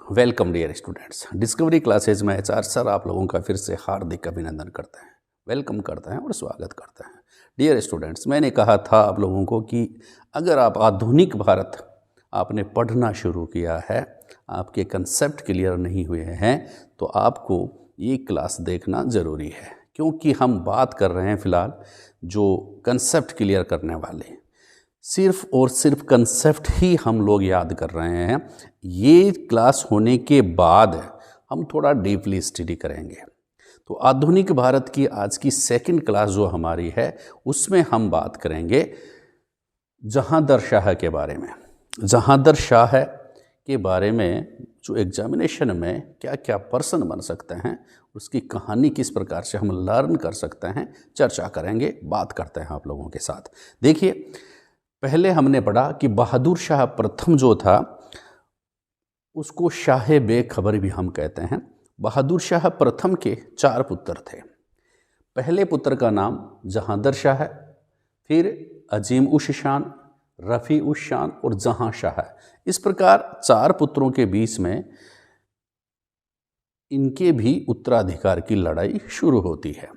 Welcome dear students. Discovery classes में HR sir आप लोगों का फिर से हार्दिक अभिनंदन करते हैं, वेलकम करते हैं और स्वागत करते हैं। डियर स्टूडेंट्स, मैंने कहा था आप लोगों को कि अगर आप आधुनिक भारत आपने पढ़ना शुरू किया है, आपके कंसेप्ट क्लियर नहीं हुए हैं, तो आपको ये क्लास देखना ज़रूरी है, क्योंकि हम बात कर रहे हैं फ़िलहाल जो कंसेप्ट क्लियर करने वाले। सिर्फ और सिर्फ कंसेप्ट ही हम लोग याद कर रहे हैं। ये क्लास होने के बाद हम थोड़ा डीपली स्टडी करेंगे। तो आधुनिक भारत की आज की सेकंड क्लास जो हमारी है, उसमें हम बात करेंगे जहांदर शाह के बारे में। जहांदर शाह के बारे में जो एग्जामिनेशन में क्या क्या पर्सन बन सकते हैं, उसकी कहानी किस प्रकार से हम लर्न कर सकते हैं, चर्चा करेंगे, बात करते हैं आप लोगों के साथ। देखिए, पहले हमने पढ़ा कि बहादुर शाह प्रथम जो था उसको शाह बेखबर भी हम कहते हैं। बहादुर शाह प्रथम के 4 पुत्र थे। पहले पुत्र का नाम जहांदर शाह, फिर अजीम उश शान, रफ़ी उश शान और जहां शाह। इस प्रकार 4 पुत्रों के बीच में इनके भी उत्तराधिकार की लड़ाई शुरू होती है।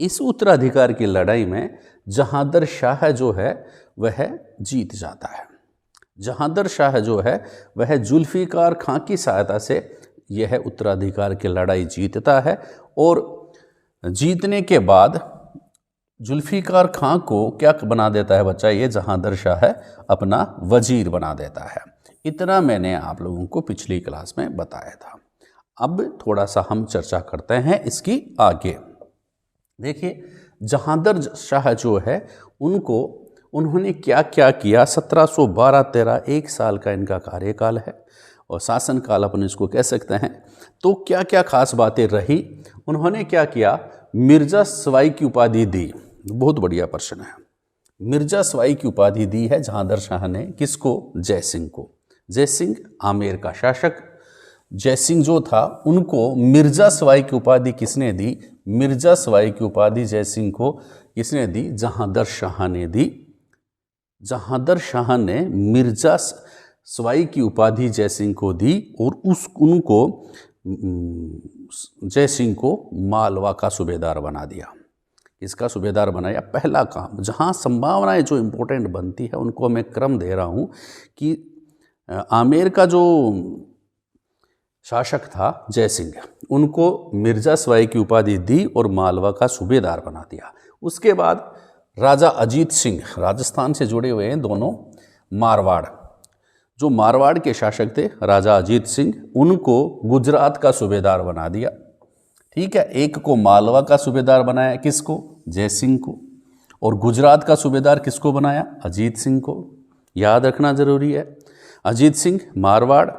इस उत्तराधिकार की लड़ाई में जहांदर शाह जो है वह जीत जाता है। जहांदर शाह जो है वह जुल्फ़िकार खां की सहायता से यह उत्तराधिकार की लड़ाई जीतता है, और जीतने के बाद जुल्फ़िकार खां को क्या बना देता है बच्चा, ये जहांदर शाह अपना वजीर बना देता है। इतना मैंने आप लोगों को पिछली क्लास में बताया था। अब थोड़ा सा हम चर्चा करते हैं इसकी आगे। देखिए, जहांदर शाह जो है उन्होंने क्या क्या किया। 1712-13 1 साल का इनका कार्यकाल है, और शासनकाल अपन इसको कह सकते हैं। तो क्या क्या खास बातें रही, उन्होंने क्या किया, मिर्ज़ा सवाई की उपाधि दी। बहुत बढ़िया प्रश्न है। मिर्ज़ा सवाई की उपाधि दी है जहांदर शाह ने, किसको, जय सिंह को। जय सिंह आमेर का शासक जय सिंह जो था, उनको मिर्ज़ा सवाई की उपाधि किसने दी, मिर्ज़ा सवाई की उपाधि जय सिंह को किसने दी, जहांदर शाह ने दी। जहांदर शाह ने मिर्ज़ा सवाई की उपाधि जय सिंह को दी, और उनको जय सिंह को मालवा का सूबेदार बना दिया। इसका सूबेदार बनाया। पहला काम, जहाँ संभावनाएं जो इम्पोर्टेंट बनती है उनको मैं क्रम दे रहा हूँ कि आमेर का जो शासक था जय सिंह, उनको मिर्ज़ा सवाई की उपाधि दी और मालवा का सूबेदार बना दिया। उसके बाद राजा अजीत सिंह, राजस्थान से जुड़े हुए हैं दोनों, मारवाड़, जो मारवाड़ के शासक थे राजा अजीत सिंह, उनको गुजरात का सूबेदार बना दिया। ठीक है, एक को मालवा का सूबेदार बनाया, किसको, जय सिंह को, और गुजरात का सूबेदार किसको बनाया, अजीत सिंह को। याद रखना जरूरी है। अजीत सिंह मारवाड़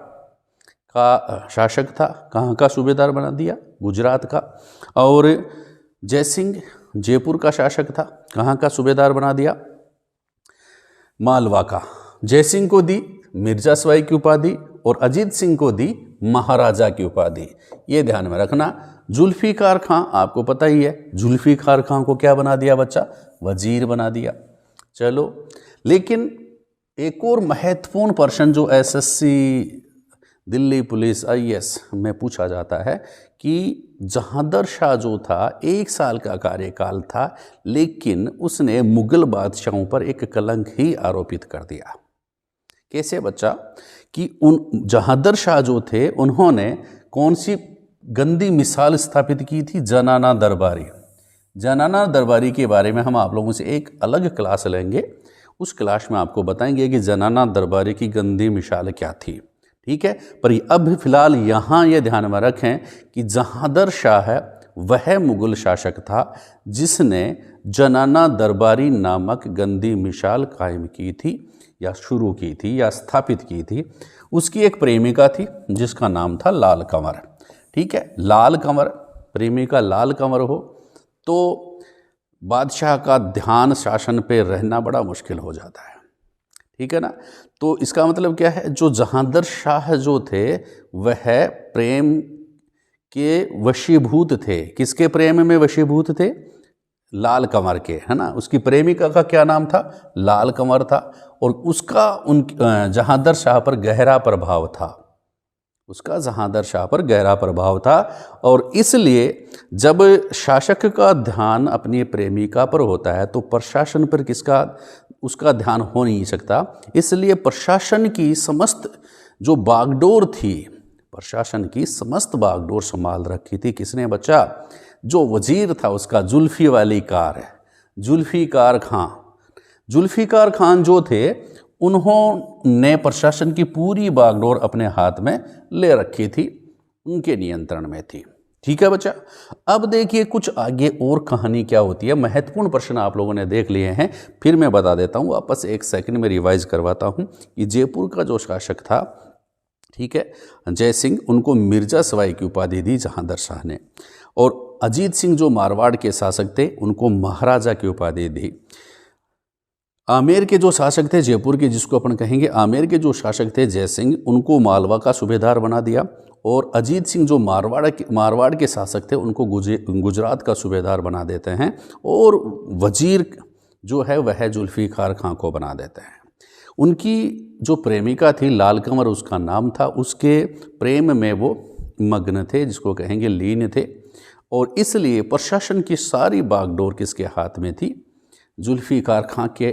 का शासक था, कहाँ का सूबेदार बना दिया, गुजरात का। और जय सिंह जयपुर का शासक था, कहाँ का सूबेदार बना दिया, मालवा का। जय सिंह को दी मिर्ज़ा सवाई की उपाधि, और अजीत सिंह को दी महाराजा की उपाधि। ये ध्यान में रखना। जुल्फ़िकार खां, आपको पता ही है, जुल्फ़िकार खां को क्या बना दिया बच्चा, वजीर बना दिया। चलो, लेकिन एक और महत्वपूर्ण प्रश्न जो एसएससी, दिल्ली पुलिस, आईएएस में पूछा जाता है कि जहांदर शाह जो था 1 साल का कार्यकाल था, लेकिन उसने मुगल बादशाहों पर एक कलंक ही आरोपित कर दिया। कैसे बच्चा, कि जहांदर शाह जो थे उन्होंने कौन सी गंदी मिसाल स्थापित की थी, जनाना दरबारी। जनाना दरबारी के बारे में हम आप लोगों से एक अलग क्लास लेंगे। उस क्लास में आपको बताएंगे कि जनाना दरबारी की गंदी मिसाल क्या थी। ठीक है, पर अब फिलहाल यहाँ ये ध्यान में रखें कि जहांदर शाह वह मुगल शासक था जिसने जनाना दरबारी नामक गंदी मिसाल कायम की थी, या शुरू की थी, या स्थापित की थी। उसकी एक प्रेमिका थी जिसका नाम था लाल कंवर। ठीक है, लाल कंवर, प्रेमिका लाल कंवर हो तो बादशाह का ध्यान शासन पे रहना बड़ा मुश्किल हो जाता है। ठीक है ना। तो इसका मतलब क्या है, जो जहांदर शाह जो थे वह प्रेम के वशीभूत थे। किसके प्रेम में वशीभूत थे, लाल कंवर के, है ना। उसकी प्रेमिका का क्या नाम था, लाल कंवर था, और उसका जहांदर शाह पर गहरा प्रभाव था। उसका जहांदर शाह पर गहरा प्रभाव था और इसलिए जब शासक का ध्यान अपनी प्रेमिका पर होता है तो प्रशासन पर किसका उसका ध्यान हो नहीं सकता। इसलिए प्रशासन की समस्त जो बागडोर थी, प्रशासन की समस्त बागडोर संभाल रखी थी किसने बच्चा? जो वजीर था उसका जुल्फी वाली कार है, जुल्फिकार खां। जुल्फिकार खान जो थे उन्होंने प्रशासन की पूरी बागडोर अपने हाथ में ले रखी थी, उनके नियंत्रण में थी। ठीक है बच्चा। अब देखिए कुछ आगे और कहानी क्या होती है। महत्वपूर्ण प्रश्न आप लोगों ने देख लिए हैं, फिर मैं बता देता हूँ, वापस एक सेकंड में रिवाइज करवाता हूँ कि जयपुर का जो शासक था, ठीक है, जय सिंह, उनको मिर्जा सवाई की उपाधि दी जहांदर शाह ने, और अजीत सिंह जो मारवाड़ के शासक थे उनको महाराजा की उपाधि दी। आमेर के जो शासक थे जयपुर के, जिसको अपन कहेंगे आमेर के जो शासक थे जय सिंह, उनको मालवा का सूबेदार बना दिया, और अजीत सिंह जो मारवाड़ के शासक थे उनको गुजरात का सूबेदार बना देते हैं, और वजीर जो है वह जुल्फिकार खां को बना देते हैं। उनकी जो प्रेमिका थी लाल कंवर उसका नाम था, उसके प्रेम में वो मग्न थे, जिसको कहेंगे लीन थे, और इसलिए प्रशासन की सारी बागडोर किसके हाथ में थी? जुल्फिकार खां के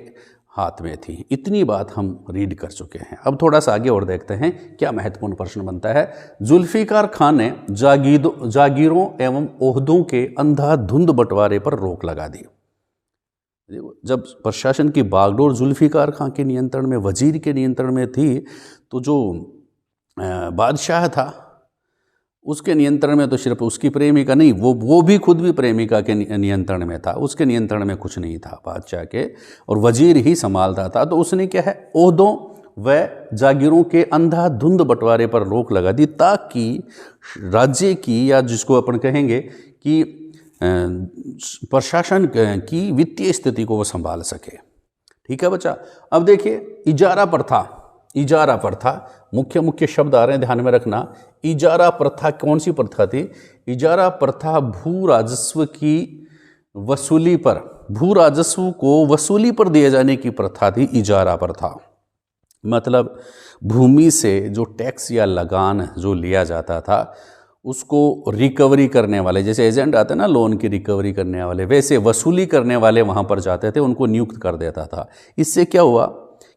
हाथ में थी। इतनी बात हम रीड कर चुके हैं। अब थोड़ा सा आगे और देखते हैं क्या महत्वपूर्ण प्रश्न बनता है। जुल्फिकार खां ने जागीरों एवं ओहदों के अंधाधुंध बंटवारे पर रोक लगा दी। जब प्रशासन की बागडोर जुल्फिकार खां के नियंत्रण में, वजीर के नियंत्रण में थी, तो जो बादशाह था उसके नियंत्रण में तो सिर्फ उसकी प्रेमिका नहीं, वो भी खुद भी प्रेमिका के नियंत्रण में था, उसके नियंत्रण में कुछ नहीं था बादशाह के, और वजीर ही संभालता था। तो उसने क्या है, ओहदों व जागीरों के अंधाधुंध बंटवारे पर रोक लगा दी, ताकि राज्य की, या जिसको अपन कहेंगे कि प्रशासन की वित्तीय स्थिति को वो संभाल सके। ठीक है बच्चा। अब देखिए इजारा प्रथा, इजारा प्रथा, मुख्य शब्द आ रहे हैं, ध्यान में रखना। इजारा प्रथा कौन सी प्रथा थी? इजारा प्रथा भू राजस्व की वसूली पर, भू राजस्व को वसूली पर दिए जाने की प्रथा थी इजारा प्रथा। मतलब भूमि से जो टैक्स या लगान जो लिया जाता था उसको रिकवरी करने वाले, जैसे एजेंट आते हैं ना लोन की रिकवरी करने वाले, वैसे वसूली करने वाले वहाँ पर जाते थे, उनको नियुक्त कर देता था। इससे क्या हुआ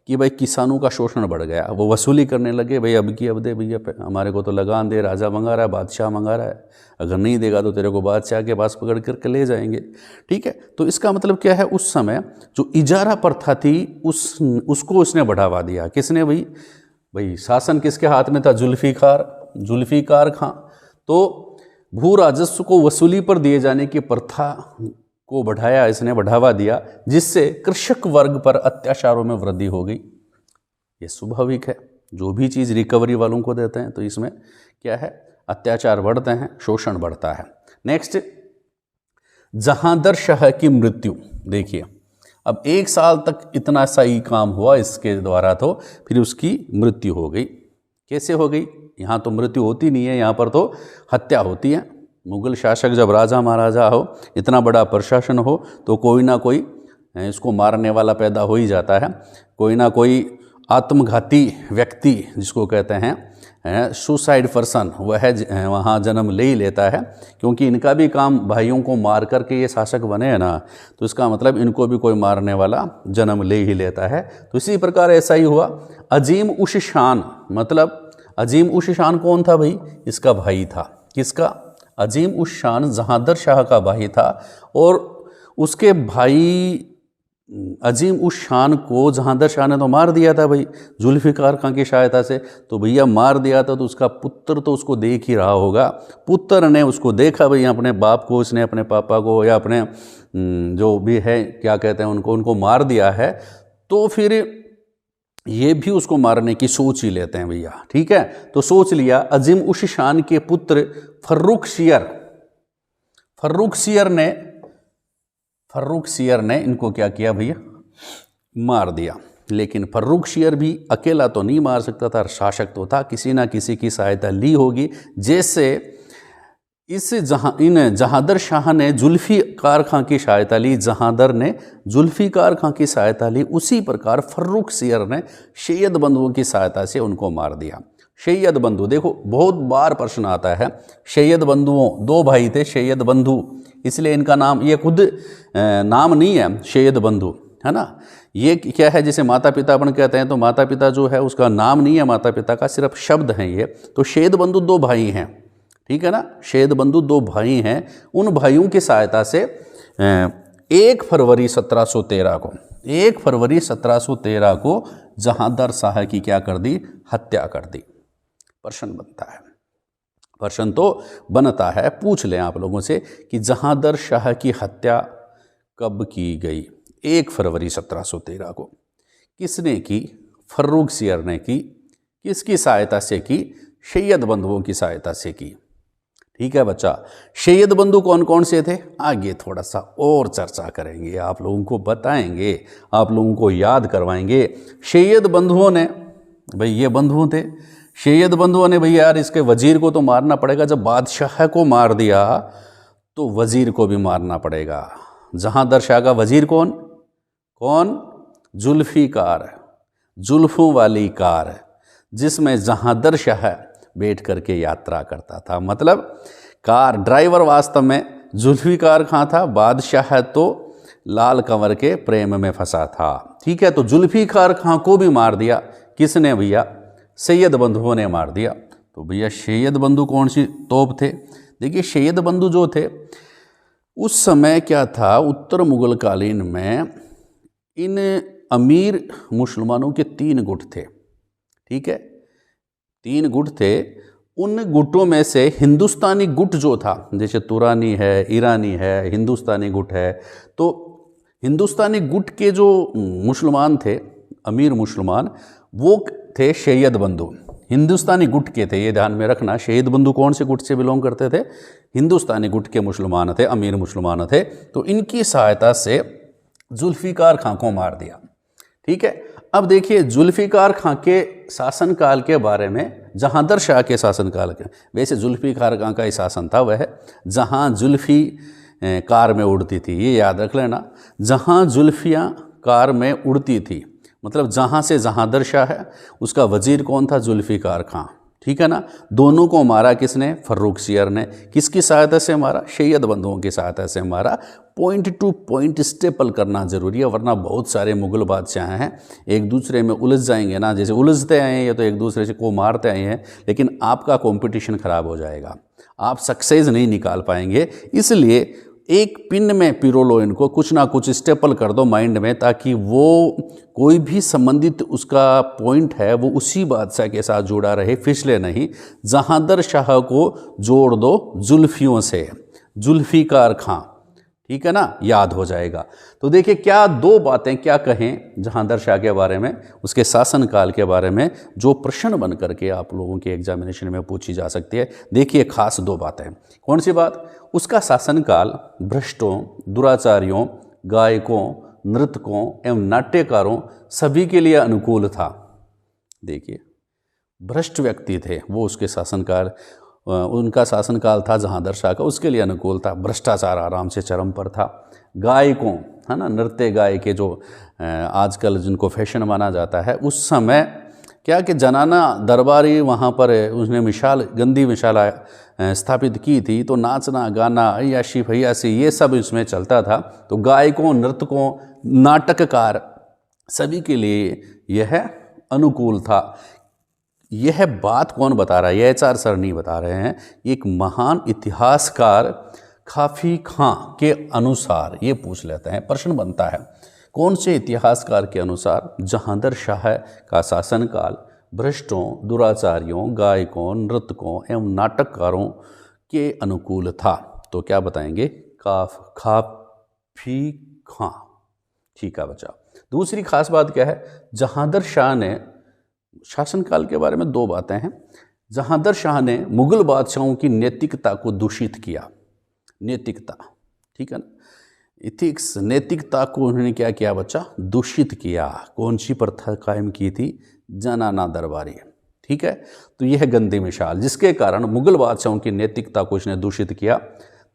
कि भाई किसानों का शोषण बढ़ गया, वो वसूली करने लगे, भाई अब दे भैया, हमारे को तो लगान दे, राजा मंगा रहा है, बादशाह मंगा रहा है, अगर नहीं देगा तो तेरे को बादशाह के पास पकड़ करके ले जाएंगे। ठीक है, तो इसका मतलब क्या है, उस समय जो इजारा प्रथा थी उसको उसने बढ़ावा दिया। किसने? भाई शासन किसके हाथ में था? जुल्फिकार खां। तो भू राजस्व को वसूली पर दिए जाने की प्रथा को बढ़ाया, इसने बढ़ावा दिया, जिससे कृषक वर्ग पर अत्याचारों में वृद्धि हो गई। ये स्वाभाविक है, जो भी चीज़ रिकवरी वालों को देते हैं तो इसमें क्या है, अत्याचार बढ़ते हैं, शोषण बढ़ता है। नेक्स्ट, जहांदर शाह की मृत्यु। देखिए अब 1 साल तक इतना सही काम हुआ इसके द्वारा, तो फिर उसकी मृत्यु हो गई। कैसे हो गई? यहाँ तो मृत्यु होती नहीं है, यहाँ पर तो हत्या होती है। मुगल शासक जब राजा महाराजा हो, इतना बड़ा प्रशासन हो, तो कोई ना कोई इसको मारने वाला पैदा हो ही जाता है। कोई ना कोई आत्मघाती व्यक्ति, जिसको कहते हैं सुसाइड पर्सन, वह वहाँ जन्म ले ही लेता है। क्योंकि इनका भी काम भाइयों को मार करके ये शासक बने हैं ना, तो इसका मतलब इनको भी कोई मारने वाला जन्म ले ही लेता है। तो इसी प्रकार ऐसा ही हुआ। अजीम उश शान, मतलब अजीम उश शान कौन था भाई? इसका भाई था। किसका? अजीम उश शान जहांदर शाह का भाई था, और उसके भाई अजीम उश शान को जहांदर शाह ने तो मार दिया था भाई जुल्फिकार खां की सहायता से। तो भैया मार दिया था, तो उसका पुत्र तो उसको देख ही रहा होगा। पुत्र ने उसको देखा भाई, अपने बाप को, उसने अपने पापा को, या अपने जो भी है क्या कहते हैं उनको मार दिया है, तो फिर ये भी उसको मारने की सोच ही लेते हैं भैया। ठीक है, तो सोच लिया। अजीम उश शान के पुत्र फर्रुख सियर ने इनको क्या किया भैया? मार दिया। लेकिन फर्रुख सियर भी अकेला तो नहीं मार सकता था, शासक तो था, किसी ना किसी की सहायता ली होगी। जैसे इन जहांदर शाह ने जुल्फिकार खां की सहायता ली, जहांदर ने जुल्फिकार खां की सहायता ली, उसी प्रकार फर्रुख सियर ने सैयद बंधुओं की सहायता से उनको मार दिया। सैयद बंधु, देखो बहुत बार प्रश्न आता है, सैयद बंधुओं, दो भाई थे सैयद बंधु, इसलिए इनका नाम, ये खुद नाम नहीं है सैयद बंधु, है ना। ये क्या है, जैसे माता पिता अपन कहते हैं, तो माता पिता जो है उसका नाम नहीं है माता पिता का, सिर्फ शब्द हैं ये। तो सैयद बंधु दो भाई हैं, ठीक है ना, सैयद बंधु दो भाई हैं। उन भाइयों की सहायता से 1 फरवरी 1713 को 1 फरवरी 1713 को जहांदर शाह की क्या कर दी, हत्या कर दी। प्रश्न बनता है, प्रश्न तो बनता है, पूछ लें आप लोगों से कि जहांदर शाह की हत्या कब की गई। 1 फरवरी 1713 को किसने की, फर्रुखसियर ने की। किसकी सहायता से की, सैयद बंधुओं की सहायता से की। ठीक है बच्चा, सैयद बंधु कौन कौन से थे, आगे थोड़ा सा और चर्चा करेंगे, आप लोगों को बताएंगे, आप लोगों को याद करवाएंगे। सैयद बंधुओं ने, भाई ये बंधुओं थे, सैयद बंधुओं ने भैया यार इसके वजीर को तो मारना पड़ेगा, जब बादशाह को मार दिया तो वजीर को भी मारना पड़ेगा। जहांदर शाह का वजीर कौन कौन, जुल्फिकार, जुल्फों वाली कार, जिसमें जहांदर शाह बैठ करके यात्रा करता था। मतलब कार ड्राइवर वास्तव में जुल्फिकार खां था, बादशाह तो लाल कंवर के प्रेम में फंसा था। ठीक है, तो जुल्फिकार खां को भी मार दिया किसने भैया, सैयद बंधुओं ने मार दिया। तो भैया सैयद बंधु कौन सी तोप थे, देखिए सैयद बंधु जो थे उस समय क्या था, उत्तर मुगल कालीन में इन अमीर मुसलमानों के 3 गुट थे। ठीक है, 3 गुट थे, उन गुटों में से हिंदुस्तानी गुट जो था, जैसे तुरानी है, ईरानी है, हिंदुस्तानी गुट है, तो हिंदुस्तानी गुट के जो मुसलमान थे, अमीर मुसलमान, वो थे सैयद बंधु, हिंदुस्तानी गुट के थे। ये ध्यान में रखना, सैयद बंधु कौन से गुट से बिलोंग करते थे, हिंदुस्तानी गुट के मुसलमान थे, अमीर मुसलमान थे। तो इनकी सहायता से जुल्फिकार खां को मार दिया। ठीक है, अब देखिए जुल्फिकार खां के शासनकाल के बारे में, जहांदर शाह के शासनकाल के, वैसे जुल्फिकार खां का ही शासन था, वह जहां जुल्फी कार में उड़ती थी, ये याद रख लेना, जहां जुल्फियाँ कार में उड़ती थी, मतलब जहां से जहांदर शाह है, उसका वजीर कौन था, जुल्फिकार खां। ठीक है ना, दोनों को मारा किसने, फर्रुखसियर ने। किसकी सहायता से मारा, सैयद बंधुओं की सहायता से मारा। पॉइंट टू पॉइंट स्टेपल करना जरूरी है, वरना बहुत सारे मुगल बादशाह हैं एक दूसरे में उलझ जाएंगे ना, जैसे उलझते आए हैं ये तो एक दूसरे से को मारते आए हैं, लेकिन आपका कंपटीशन खराब हो जाएगा, आप सक्सेस नहीं निकाल पाएंगे। इसलिए एक पिन में पिरो लो इनको, कुछ ना कुछ स्टेपल कर दो माइंड में, ताकि वो कोई भी संबंधित उसका पॉइंट है वो उसी बादशाह के साथ जुड़ा रहे, फिसले नहीं। जहांदर शाह को जोड़ दो जुल्फियों से, जुल्फिकार खां, ठीक है ना, याद हो जाएगा। तो देखिए क्या 2 बातें क्या कहें जहांदर शाह के बारे में, उसके शासनकाल के बारे में, जो प्रश्न बन करके आप लोगों के एग्जामिनेशन में पूछी जा सकती है। देखिए खास 2 बातें, कौन सी बात, उसका शासनकाल भ्रष्टों, दुराचारियों, गायकों, नृतकों एवं नाट्यकारों सभी के लिए अनुकूल था। देखिए भ्रष्ट व्यक्ति थे वो, उसके शासनकाल, उनका शासनकाल था जहांदर शाह का, उसके लिए अनुकूल था। भ्रष्टाचार आराम से चरम पर था। गायकों, है ना, नृत्य गाय के जो आजकल जिनको फैशन माना जाता है, उस समय क्या कि जनाना दरबारी वहाँ पर उसने मिसाल, गंदी मिसाल स्थापित की थी, तो नाचना गाना, अय्याशी फैयासी ये सब इसमें चलता था। तो गायकों, नृतकों, नाटककार सभी के लिए यह अनुकूल था। यह बात कौन बता रहा है, यह एचआर सर नहीं बता रहे हैं, एक महान इतिहासकार काफी खां के अनुसार ये पूछ लेते हैं, प्रश्न बनता है कौन से इतिहासकार के अनुसार जहांदर शाह का शासनकाल भ्रष्टों, दुराचारियों, गायकों, नृतकों एवं नाटककारों के अनुकूल था। तो क्या बताएंगे, काफी खां। ठीक है बच्चा। दूसरी खास बात क्या है, जहांदर शाह ने शासनकाल के बारे में 2 बातें हैं। जहांदर शाह ने मुगल बादशाहों की नैतिकता को दूषित किया। नैतिकता, ठीक है ना, इथिक्स, नैतिकता को उन्होंने क्या किया बच्चा, दूषित किया। कौन सी प्रथा कायम की थी, जनाना दरबारी। ठीक है, तो यह गंदी मिसाल, जिसके कारण मुगल बादशाहों की नैतिकता को इसने दूषित किया।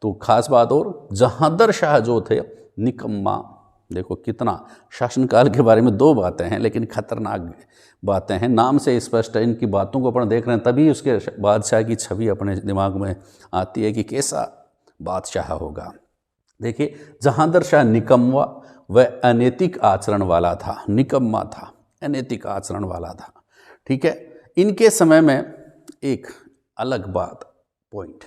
तो खास बात, और जहांदर शाह जो थे निकम्मा, देखो कितना शासनकाल के बारे में 2 बातें हैं, लेकिन खतरनाक बातें हैं। नाम से स्पष्ट है, इनकी बातों को अपन देख रहे हैं तभी उसके बादशाह की छवि अपने दिमाग में आती है कि कैसा बादशाह होगा। देखिए, जहांदर शाह निकम्मा व अनैतिक आचरण वाला था, निकम्मा था, अनैतिक आचरण वाला था। ठीक है, इनके समय में एक अलग बात पॉइंट,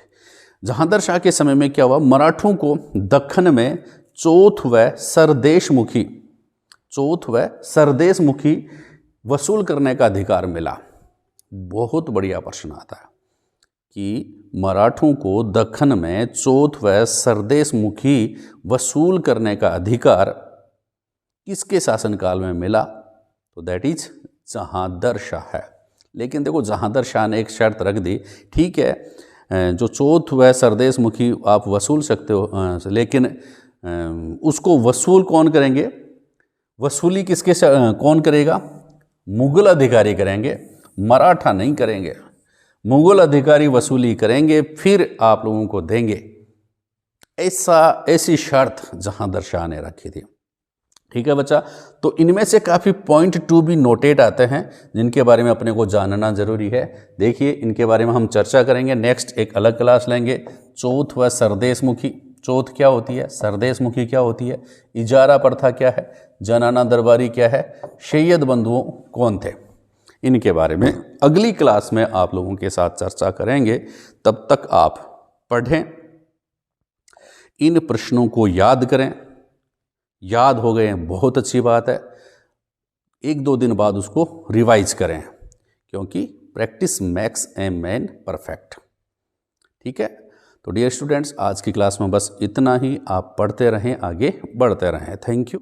जहांदर शाह के समय में क्या हुआ, मराठों को दक्खन में चौथ व सरदेशमुखी वसूल करने का अधिकार मिला। बहुत बढ़िया प्रश्न आता है कि मराठों को दक्खन में चौथ व सरदेशमुखी वसूल करने का अधिकार किसके शासनकाल में मिला, तो दैट इज जहांदर शाह है। लेकिन देखो, जहांदर शाह ने एक शर्त रख दी, ठीक है जो चौथ व सरदेशमुखी आप वसूल सकते हो, लेकिन उसको वसूल कौन करेंगे, वसूली किसके कौन करेगा, मुगल अधिकारी करेंगे, मराठा नहीं करेंगे। मुगल अधिकारी वसूली करेंगे, फिर आप लोगों को देंगे। ऐसी शर्त जहांदर शाह ने रखी थी। ठीक है बच्चा, तो इनमें से काफ़ी पॉइंट टू बी नोटेड आते हैं जिनके बारे में अपने को जानना जरूरी है। देखिए, इनके बारे में हम चर्चा करेंगे, नेक्स्ट एक अलग क्लास लेंगे। चौथ व सरदेशमुखी, चौथ क्या होती है, सरदेशमुखी क्या होती है, इजारा प्रथा क्या है, जनाना दरबारी क्या है, सैयद बंधुओं कौन थे, इनके बारे में अगली क्लास में आप लोगों के साथ चर्चा करेंगे। तब तक आप पढ़ें, इन प्रश्नों को याद करें। याद हो गए बहुत अच्छी बात है, 1-2 दिन बाद उसको रिवाइज करें, क्योंकि practice makes a man perfect. ठीक है, तो डियर स्टूडेंट्स, आज की क्लास में बस इतना ही। आप पढ़ते रहें, आगे बढ़ते रहें। Thank you.